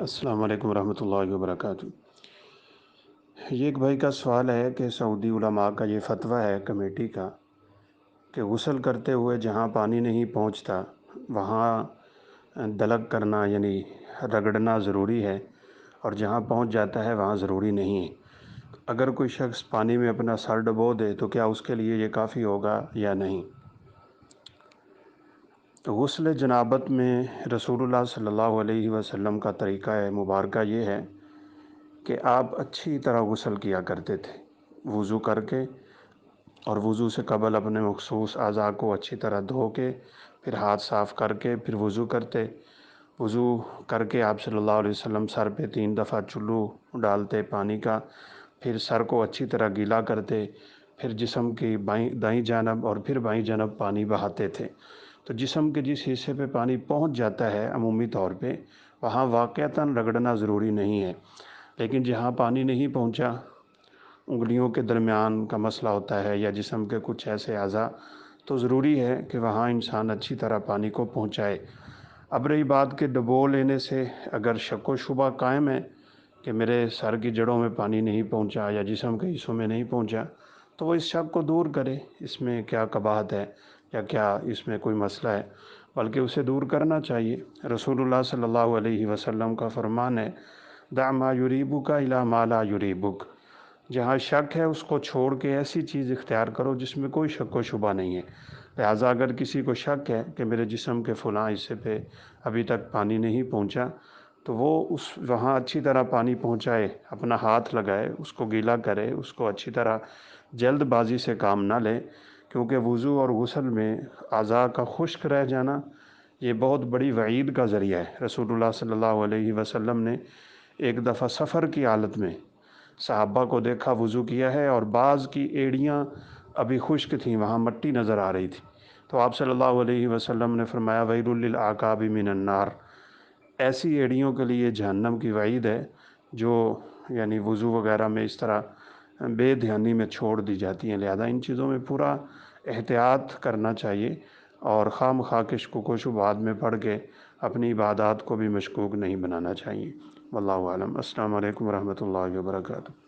السلام علیکم ورحمۃ اللہ وبرکاتہ۔ یہ ایک بھائی کا سوال ہے کہ سعودی علماء کا یہ فتویٰ ہے کمیٹی کا کہ غسل کرتے ہوئے جہاں پانی نہیں پہنچتا وہاں دلک کرنا یعنی رگڑنا ضروری ہے، اور جہاں پہنچ جاتا ہے وہاں ضروری نہیں ہے۔ اگر کوئی شخص پانی میں اپنا سر ڈبو دے تو کیا اس کے لیے یہ کافی ہوگا یا نہیں؟ تو غسل جنابت میں رسول اللہ صلی اللہ علیہ وسلم کا طریقہ مبارکہ یہ ہے کہ آپ اچھی طرح غسل کیا کرتے تھے، وضو کر کے، اور وضو سے قبل اپنے مخصوص اعضاء کو اچھی طرح دھو کے، پھر ہاتھ صاف کر کے پھر وضو کرتے۔ وضو کر کے آپ صلی اللہ علیہ وسلم سر پہ 3 دفعہ چلو ڈالتے پانی کا، پھر سر کو اچھی طرح گیلا کرتے، پھر جسم کی دائیں جانب اور پھر بائیں جانب پانی بہاتے تھے۔ تو جسم کے جس حصے پہ پانی پہنچ جاتا ہے عمومی طور پہ وہاں واقعتاً رگڑنا ضروری نہیں ہے، لیکن جہاں پانی نہیں پہنچا، انگلیوں کے درمیان کا مسئلہ ہوتا ہے یا جسم کے کچھ ایسے اعضاء، تو ضروری ہے کہ وہاں انسان اچھی طرح پانی کو پہنچائے۔ اب رہی بات کہ ڈبو لینے سے اگر شک و شبہ قائم ہے کہ میرے سر کی جڑوں میں پانی نہیں پہنچا یا جسم کے حصوں میں نہیں پہنچا، تو وہ اس شک کو دور کرے، اس میں کیا قباحت ہے یا کیا اس میں کوئی مسئلہ ہے، بلکہ اسے دور کرنا چاہیے۔ رسول اللہ صلی اللہ علیہ وسلم کا فرمان ہے، دع ما یریبک الی ما لا یریبک، جہاں شک ہے اس کو چھوڑ کے ایسی چیز اختیار کرو جس میں کوئی شک و شبہ نہیں ہے۔ لہٰذا اگر کسی کو شک ہے کہ میرے جسم کے فلاں حصے پہ ابھی تک پانی نہیں پہنچا، تو وہ وہاں اچھی طرح پانی پہنچائے، اپنا ہاتھ لگائے، اس کو گیلا کرے، اس کو اچھی طرح جلد بازی سے کام نہ لے، کیونکہ وضو اور غسل میں اعضاء کا خشک رہ جانا یہ بہت بڑی وعید کا ذریعہ ہے۔ رسول اللہ صلی اللہ علیہ وسلم نے ایک دفعہ سفر کی حالت میں صحابہ کو دیکھا وضو کیا ہے، اور بعض کی ایڑیاں ابھی خشک تھیں، وہاں مٹی نظر آ رہی تھی، تو آپ صلی اللہ علیہ وسلم نے فرمایا ویل للعقاب من النار، ایسی ایڑیوں کے لیے جہنم کی وعید ہے جو یعنی وضو وغیرہ میں اس طرح بے دھیانی میں چھوڑ دی جاتی ہیں۔ لہذا ان چیزوں میں پورا احتیاط کرنا چاہیے، اور خواہ مخواہ کے شکوک و شبہات میں پڑھ کے اپنی عبادات کو بھی مشکوک نہیں بنانا چاہیے۔ واللہ اعلم۔ السلام علیکم ورحمۃ اللہ وبرکاتہ۔